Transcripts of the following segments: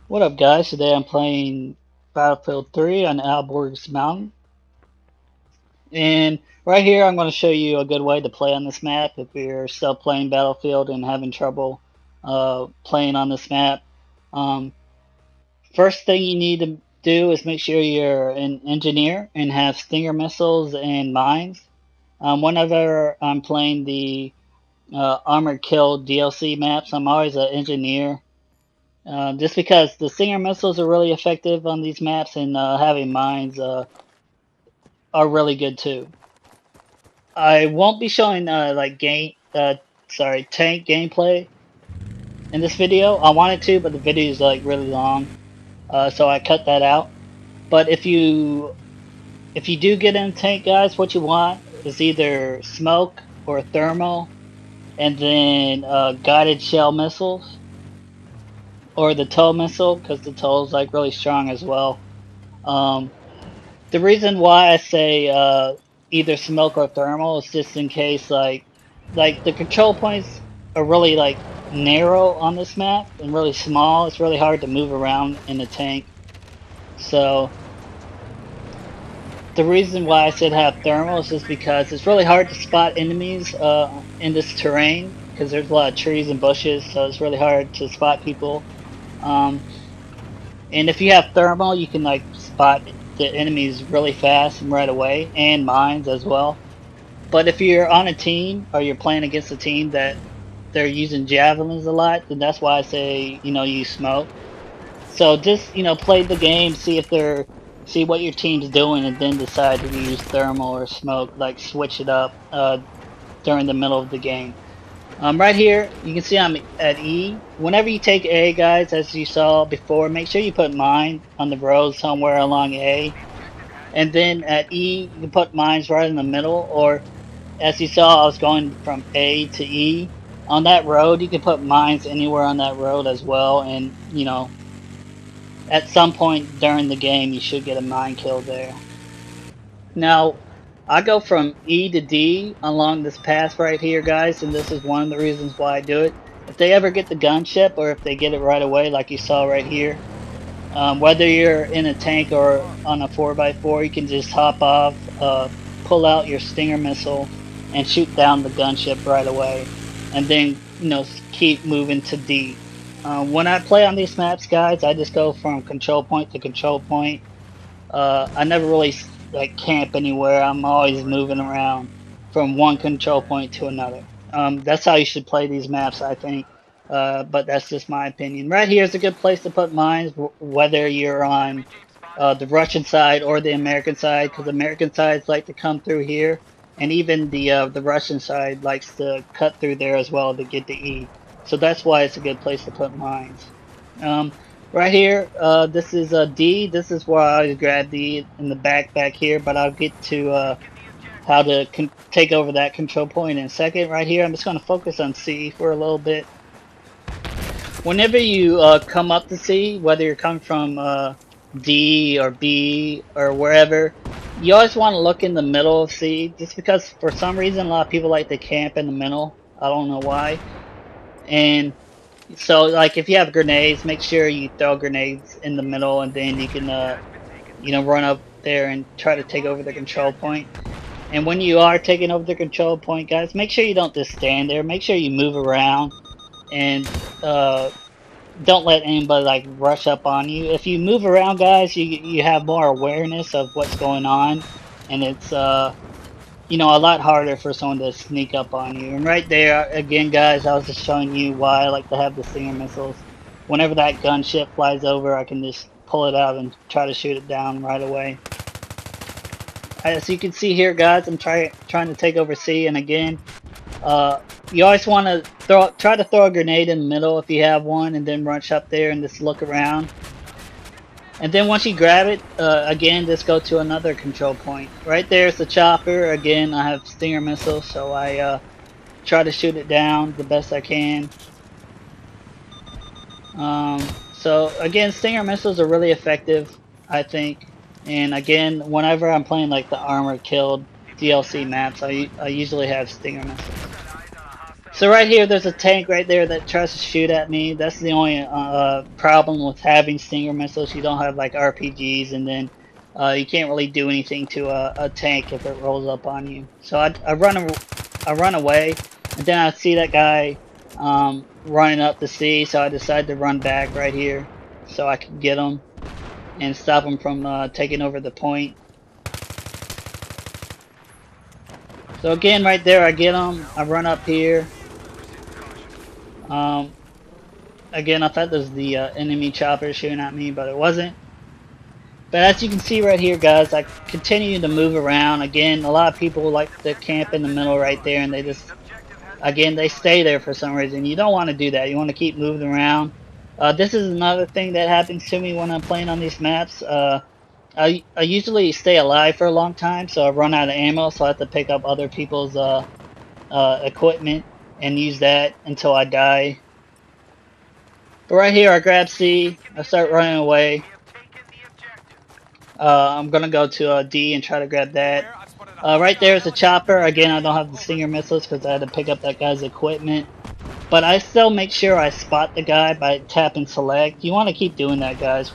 What up, guys? Today I'm playing Battlefield 3 on Alborz Mountain. And right here I'm going to show you a good way to play on this map if you're still playing Battlefield and having trouble playing on this map. Um, First thing you need to do is make sure you're an engineer and have Stinger missiles and mines. Whenever I'm playing the Armored Kill DLC maps, I'm always an engineer. Just because the Stinger missiles are really effective on these maps, and having mines are really good too. I won't be showing tank gameplay in this video. I wanted to, but the video is like really long, so I cut that out. But if you do get in tank, guys, what you want is either smoke or thermal, and then guided shell missiles or the tow missile, because the tow is like really strong as well. Um, The reason why I say either smoke or thermal is just in case like the control points are really like narrow on this map and really small. It's really hard to move around in the tank. So the reason why I said have thermal is just because it's really hard to spot enemies in this terrain because there's a lot of trees and bushes, so it's really hard to spot people. Um, And if you have thermal, you can like spot the enemies really fast and right away, and mines as well. But if you're on a team or you're playing against a team that they're using javelins a lot, then that's why I say use smoke. So just play the game, see what your team's doing, and then decide to use thermal or smoke. Like switch it up during the middle of the game. Right here, you can see I'm at E. Whenever you take A, guys, as you saw before, make sure you put mine on the road somewhere along A. And then at E, you can put mines right in the middle, or as you saw, I was going from A to E. On that road, you can put mines anywhere on that road as well, and, at some point during the game, you should get a mine kill there. Now, I go from E to D along this path right here, guys, and this is one of the reasons why I do it. If they ever get the gunship, or if they get it right away, like you saw right here, whether you're in a tank or on a 4x4, you can just hop off, pull out your Stinger missile, and shoot down the gunship right away, and then keep moving to D. When I play on these maps, guys, I just go from control point to control point. I never really like camp anywhere. I'm always moving around from one control point to another. That's how you should play these maps, I think. But that's just my opinion. Right here is a good place to put mines, whether you're on the Russian side or the American side, because the American sides like to come through here, and even the Russian side likes to cut through there as well to get to E. So that's why it's a good place to put mines. Um, Right here, this is D. This is where I grab D in the back here, but I'll get to how to take over that control point in a second. Right here, I'm just going to focus on C for a little bit. Whenever you come up to C, whether you're coming from D or B or wherever, you always want to look in the middle of C, just because for some reason a lot of people like to camp in the middle. I don't know why. And so, like, if you have grenades, make sure you throw grenades in the middle, and then you can, run up there and try to take over the control point. And when you are taking over the control point, guys, make sure you don't just stand there. Make sure you move around, and don't let anybody, like, rush up on you. If you move around, guys, you have more awareness of what's going on, and it's, a lot harder for someone to sneak up on you. And right there, again, guys, I was just showing you why I like to have the Stinger missiles. Whenever that gunship flies over, I can just pull it out and try to shoot it down right away. As you can see here, guys, I'm trying to take over C, and again, you always want to try to throw a grenade in the middle if you have one, and then rush up there and just look around. And then once you grab it, again, just go to another control point. Right there's the chopper. Again, I have Stinger missiles, so I try to shoot it down the best I can. So again, Stinger missiles are really effective, I think. And again, whenever I'm playing like the Armored Kill DLC maps, I usually have Stinger missiles. So right here, there's a tank right there that tries to shoot at me. That's the only problem with having Stinger missiles. You don't have like RPGs, and then you can't really do anything to a tank if it rolls up on you. So I run away, and then I see that guy running up the sea. So I decide to run back right here, so I can get him and stop him from taking over the point. So again, right there, I get him. I run up here. Again, I thought this was the enemy chopper shooting at me, but it wasn't. But as you can see right here, guys, I continue to move around. Again, a lot of people like to camp in the middle right there, and they just, again, they stay there for some reason. You don't want to do that. You want to keep moving around. This is another thing that happens to me when I'm playing on these maps. I usually stay alive for a long time, so I run out of ammo, so I have to pick up other people's equipment and use that until I die. But right here, I grab C, I start running away. I'm gonna go to D and try to grab that. Right there is a chopper. Again, I don't have the Stinger missiles because I had to pick up that guy's equipment. But I still make sure I spot the guy by tapping select. You want to keep doing that, guys,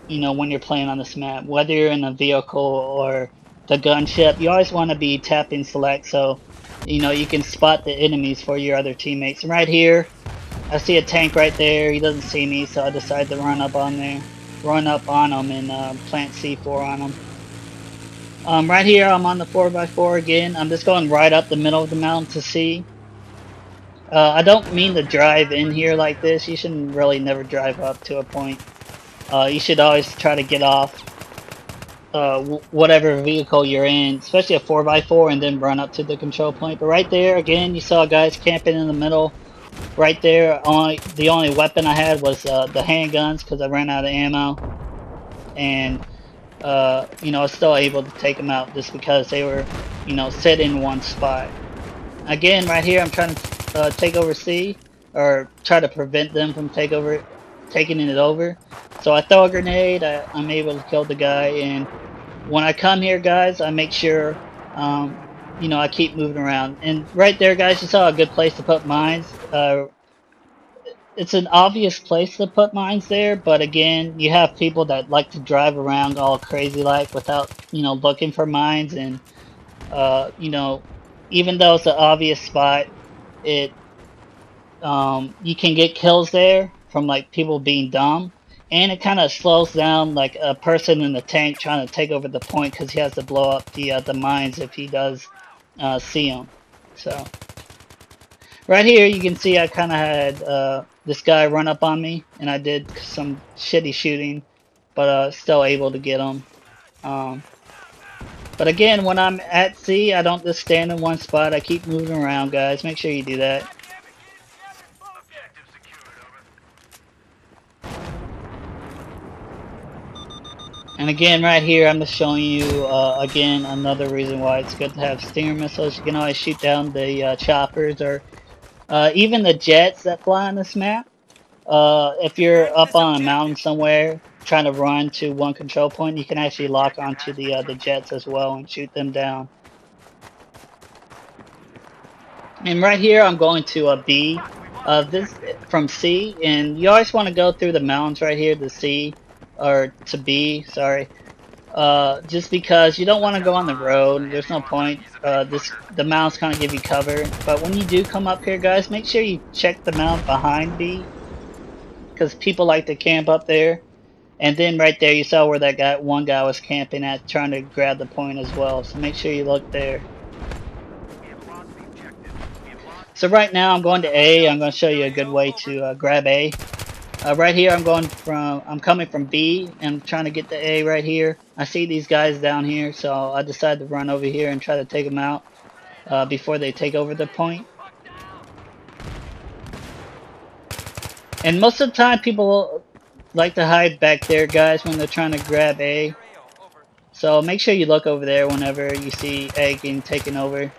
you know, when you're playing on this map. Whether you're in a vehicle or the gunship, you always want to be tapping select so, you know, you can spot the enemies for your other teammates. And right here, I see a tank right there. He doesn't see me, so I decide to run up on him and plant C4 on him. Right here, I'm on the 4x4 again. I'm just going right up the middle of the mountain to C. I don't mean to drive in here like this. You shouldn't really never drive up to a point. You should always try to get off whatever vehicle you're in, especially a 4x4, and then run up to the control point. But right there, again, you saw guys camping in the middle. Right there, the only weapon I had was the handguns because I ran out of ammo, and you know, I was still able to take them out just because they were, you know, set in one spot. Again, right here, I'm trying to take over C, or try to prevent them from taking it over. So I throw a grenade. I'm able to kill the guy, and when I come here, guys, I make sure. You know, I keep moving around. And right there, guys, you saw a good place to put mines. It's an obvious place to put mines there, but again, you have people that like to drive around all crazy like without, you know, looking for mines. And, you know, even though it's an obvious spot, you can get kills there from like people being dumb. And it kind of slows down like a person in the tank trying to take over the point because he has to blow up the mines if he does see them. So right here you can see I kind of had this guy run up on me, and I did some shitty shooting, but still able to get him. But again, when I'm at sea, I don't just stand in one spot. I keep moving around, guys. Make sure you do that. And again, right here, I'm just showing you, again, another reason why it's good to have Stinger missiles. You can always shoot down the choppers or even the jets that fly on this map. If you're up on a mountain somewhere trying to run to one control point, you can actually lock onto the jets as well and shoot them down. And right here, I'm going to B. This from C, and you always want to go through the mountains right here to C. Or to B, sorry. Just because you don't want to go on the road. There's no point. The mountains kind of give you cover. But when you do come up here, guys, make sure you check the mountain behind B, because people like to camp up there. And then right there, you saw where that one guy was camping at, trying to grab the point as well. So make sure you look there. So right now, I'm going to A. I'm going to show you a good way to grab A. Right here, I'm coming from B and trying to get to A right here. I see these guys down here, so I decided to run over here and try to take them out before they take over the point. And most of the time, people like to hide back there, guys, when they're trying to grab A. So make sure you look over there whenever you see A getting taken over.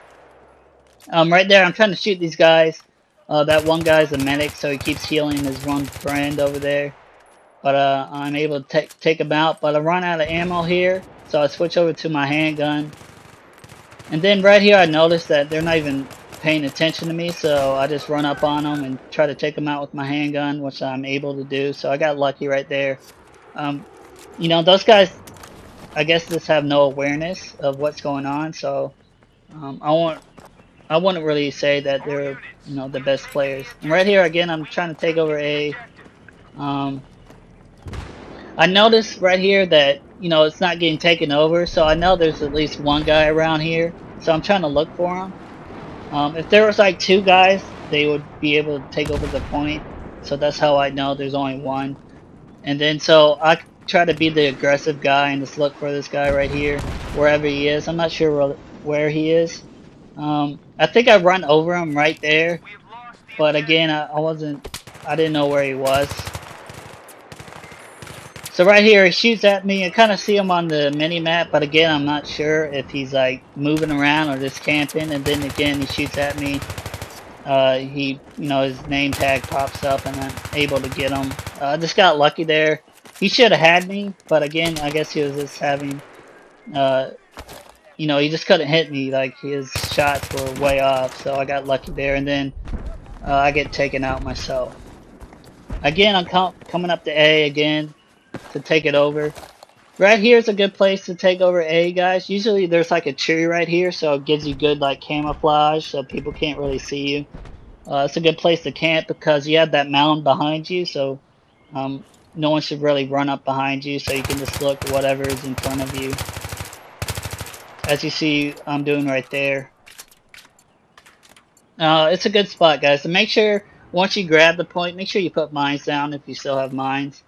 Right there, I'm trying to shoot these guys. That one guy's a medic, so he keeps healing his one friend over there. But I'm able to take him out. But I run out of ammo here, so I switch over to my handgun. And then right here, I noticed that they're not even paying attention to me, so I just run up on them and try to take them out with my handgun, which I'm able to do. So I got lucky right there. Um, you know, those guys, I guess, just have no awareness of what's going on. So I wouldn't really say that they're, you know, the best players. And right here again, I'm trying to take over A. Um, I noticed right here that, you know, it's not getting taken over, so I know there's at least one guy around here. So I'm trying to look for him. If there was like two guys, they would be able to take over the point. So that's how I know there's only one. And then so I try to be the aggressive guy and just look for this guy right here, wherever he is. I'm not sure where he is. I think I run over him right there, but again, I didn't know where he was. So right here, he shoots at me. I kind of see him on the mini map, but again, I'm not sure if he's like moving around or just camping. And then again, he shoots at me. You know, his name tag pops up, and I'm able to get him. I just got lucky there. He should have had me, but again, I guess he was just having, you know, he just couldn't hit me. Like his shots were way off, so I got lucky there, and then I get taken out myself. Again, I'm coming up to A again to take it over. Right here is a good place to take over A, guys. Usually there's like a tree right here, so it gives you good like camouflage, so people can't really see you. It's a good place to camp because you have that mountain behind you, so no one should really run up behind you, so you can just look at whatever is in front of you. As you see, I'm doing right there. It's a good spot, guys. So make sure, once you grab the point, make sure you put mines down if you still have mines.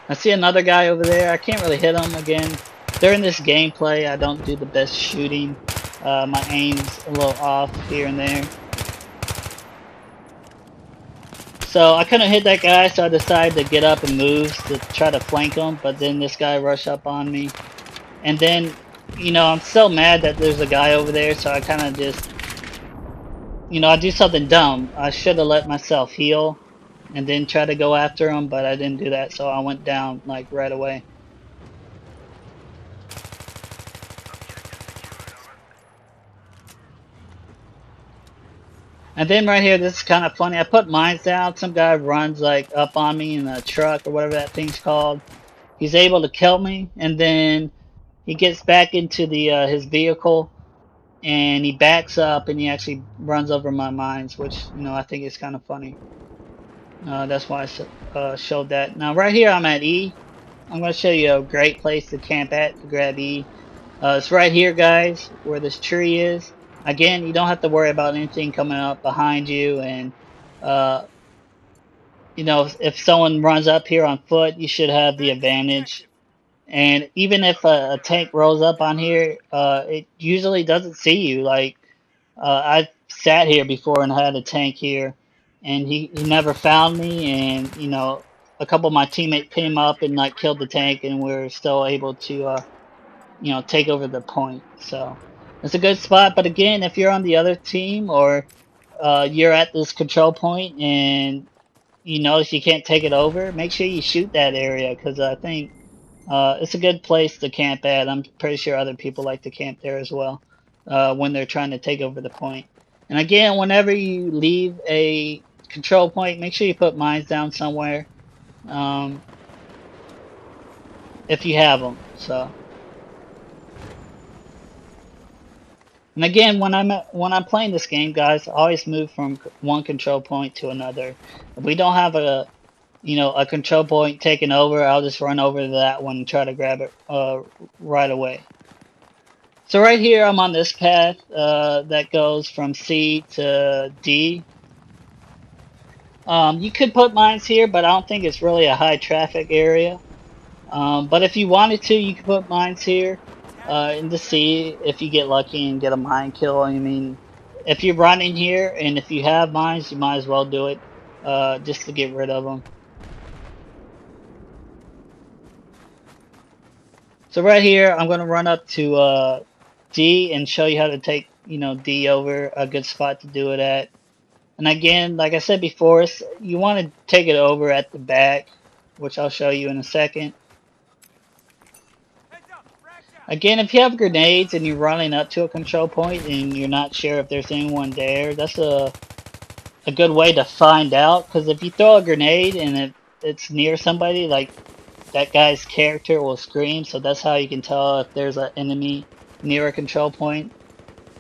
I see another guy over there. I can't really hit him again. During this gameplay, I don't do the best shooting. My aim's a little off here and there. So I couldn't hit that guy, so I decided to get up and move to try to flank him, but then this guy rushed up on me. And then, you know, I'm so mad that there's a guy over there, so I kind of just, you know, I do something dumb. I should have let myself heal and then try to go after him, but I didn't do that, so I went down like right away. And then right here, this is kind of funny. I put mines down. Some guy runs like up on me in a truck or whatever that thing's called. He's able to kill me, and then he gets back into the his vehicle, and he backs up, and he actually runs over my mines, which, you know, I think is kind of funny. That's why I showed that. Now right here, I'm at E. I'm going to show you a great place to camp at to grab E. It's right here, guys, where this tree is. Again, you don't have to worry about anything coming up behind you, and you know, if someone runs up here on foot, you should have the advantage. And even if a tank rolls up on here, it usually doesn't see you. Like I sat here before and had a tank here, and he never found me. And you know, a couple of my teammates came up and like killed the tank, and we are still able to you know, take over the point. So it's a good spot. But again, if you're on the other team or you're at this control point and you notice you can't take it over, make sure you shoot that area, because I think it's a good place to camp at. I'm pretty sure other people like to camp there as well when they're trying to take over the point. And again, whenever you leave a control point, make sure you put mines down somewhere if you have them. So. And again, when I'm playing this game, guys, I always move from one control point to another. If we don't have a, you know, a control point taken over, I'll just run over to that one and try to grab it right away. So right here, I'm on this path that goes from C to D. You could put mines here, but I don't think it's really a high traffic area. But if you wanted to, you could put mines here. In the sea, if you get lucky and get a mine kill. I mean, if you're running here and if you have mines, you might as well do it just to get rid of them. So right here, I'm going to run up to D and show you how to take, you know, D over, a good spot to do it at. And again, like I said before, you want to take it over at the back, which I'll show you in a second. Again, if you have grenades and you're running up to a control point and you're not sure if there's anyone there, that's a good way to find out. Because if you throw a grenade and it's near somebody, like that guy's character will scream. So that's how you can tell if there's an enemy near a control point.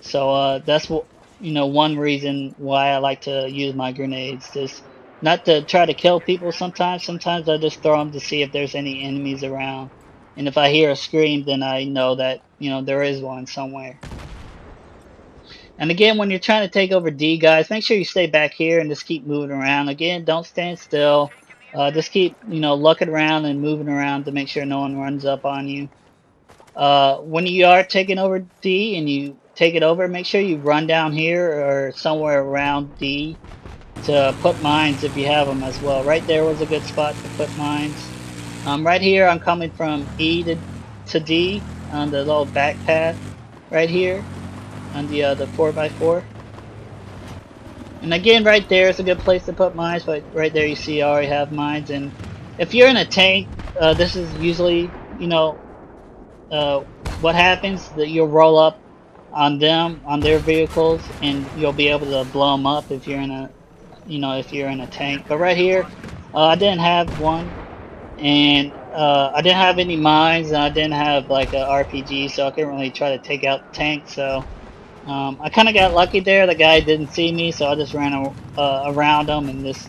So that's what one reason why I like to use my grenades. Just not to try to kill people sometimes. Sometimes I just throw them to see if there's any enemies around. And if I hear a scream, then I know that there is one somewhere. And again, when you're trying to take over D, guys, make sure you stay back here and just keep moving around. Again, don't stand still. Just keep looking around and moving around to make sure no one runs up on you. When you are taking over D and you take it over, make sure you run down here or somewhere around D to put mines if you have them as well. Right there was a good spot to put mines. Right here, I'm coming from E to D on the little back path right here on the 4x4. And again, right there is a good place to put mines, but right there you see I already have mines. And if you're in a tank, this is usually, what happens, that you'll roll up on them, on their vehicles, and you'll be able to blow them up if you're in a tank. But right here, I didn't have one, and I didn't have any mines, and I didn't have like a RPG, so I couldn't really try to take out the tank. So I kind of got lucky there. The guy didn't see me, so I just ran around him and just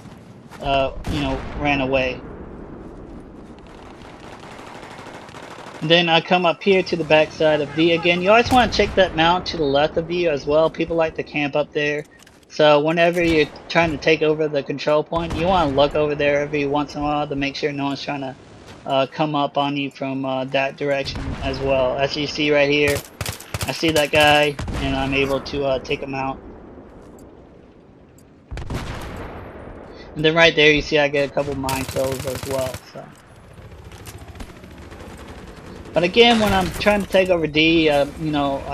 ran away. And then I come up here to the backside of D again. You always want to check that mountain to the left of you as well. People like to camp up there. So whenever you're trying to take over the control point, you want to look over there every once in a while to make sure no one's trying to come up on you from that direction as well. As you see right here, I see that guy and I'm able to take him out. And then right there you see I get a couple mine kills as well. So. But again, when I'm trying to take over D, I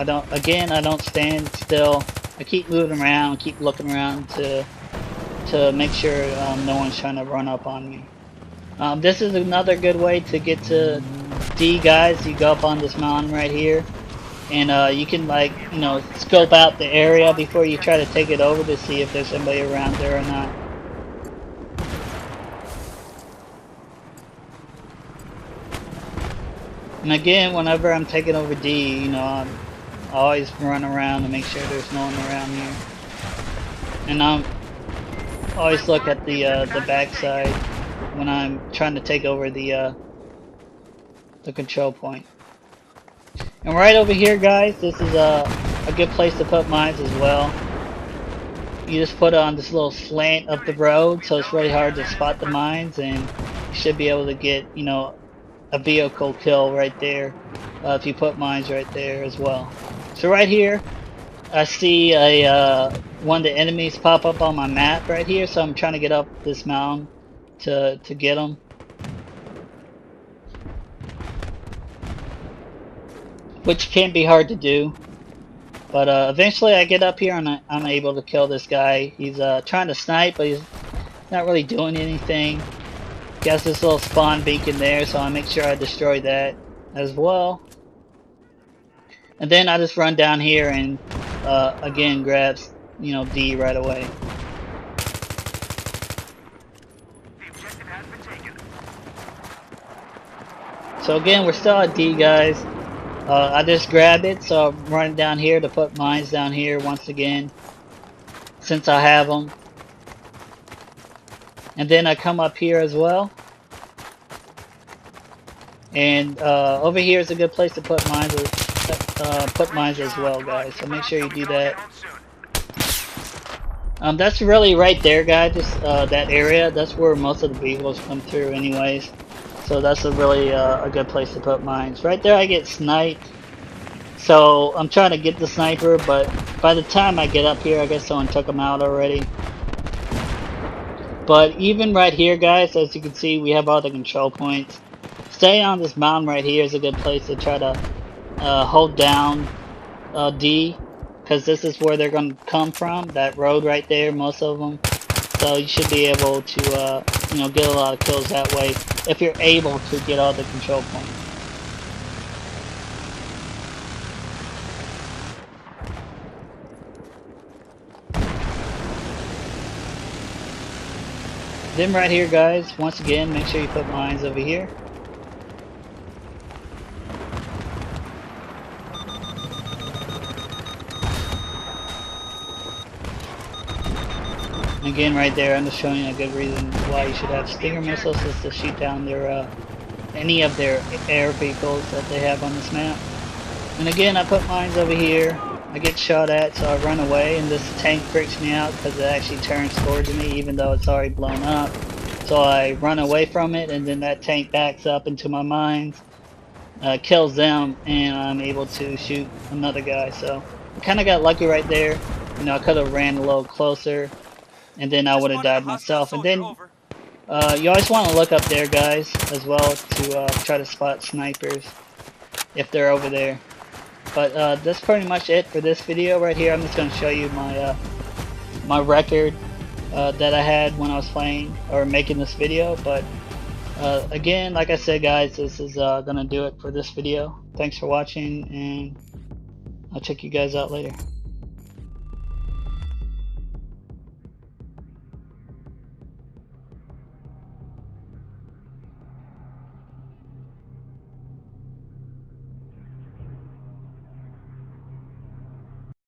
don't stand still. I keep moving around, keep looking around to make sure no one's trying to run up on me. This is another good way to get to D, guys. You go up on this mountain right here, and you can scope out the area before you try to take it over to see if there's somebody around there or not. And again, whenever I'm taking over D, I always run around to make sure there's no one around here. And I always look at the backside when I'm trying to take over the control point. And right over here, guys, this is a good place to put mines as well. You just put it on this little slant of the road, so it's really hard to spot the mines, and you should be able to get, a vehicle kill right there if you put mines right there as well. So right here I see one of the enemies pop up on my map right here, so I'm trying to get up this mountain to get them. Which can be hard to do, but eventually I get up here and I'm able to kill this guy. He's trying to snipe, but he's not really doing anything. He has this little spawn beacon there, so I make sure I destroy that as well. And then I just run down here and again grabs D right away. So again, we're still at D, guys. I just grabbed it, so I'm running down here to put mines down here once again, since I have them. And then I come up here as well. And over here is a good place to put mines as well, guys. So make sure you do that. That's really right there, guys. Just that area. That's where most of the vehicles come through, anyways. So that's a really a good place to put mines. Right there, I get sniped. So I'm trying to get the sniper, but by the time I get up here, I guess someone took him out already. But even right here, guys, as you can see, we have all the control points. Staying on this mountain right here is a good place to try to hold down D, because this is where they're going to come from, that road right there, most of them. So you should be able to get a lot of kills that way, if you're able to get all the control points. Then right here, guys, once again, make sure you put mines over here. Again, right there, I'm just showing you a good reason why you should have Stinger missiles, is to shoot down their any of their air vehicles that they have on this map. And again, I put mines over here. I get shot at, so I run away, and this tank freaks me out because it actually turns towards me even though it's already blown up. So I run away from it, and then that tank backs up into my mines, kills them, and I'm able to shoot another guy. So I kind of got lucky right there. You know, I could have ran a little closer, and then I would have died myself. And then you always want to look up there, guys, as well, to try to spot snipers if they're over there. But that's pretty much it for this video right here. I'm just going to show you my my record that I had when I was playing or making this video. But again, like I said, guys, this is going to do it for this video. Thanks for watching, and I'll check you guys out later.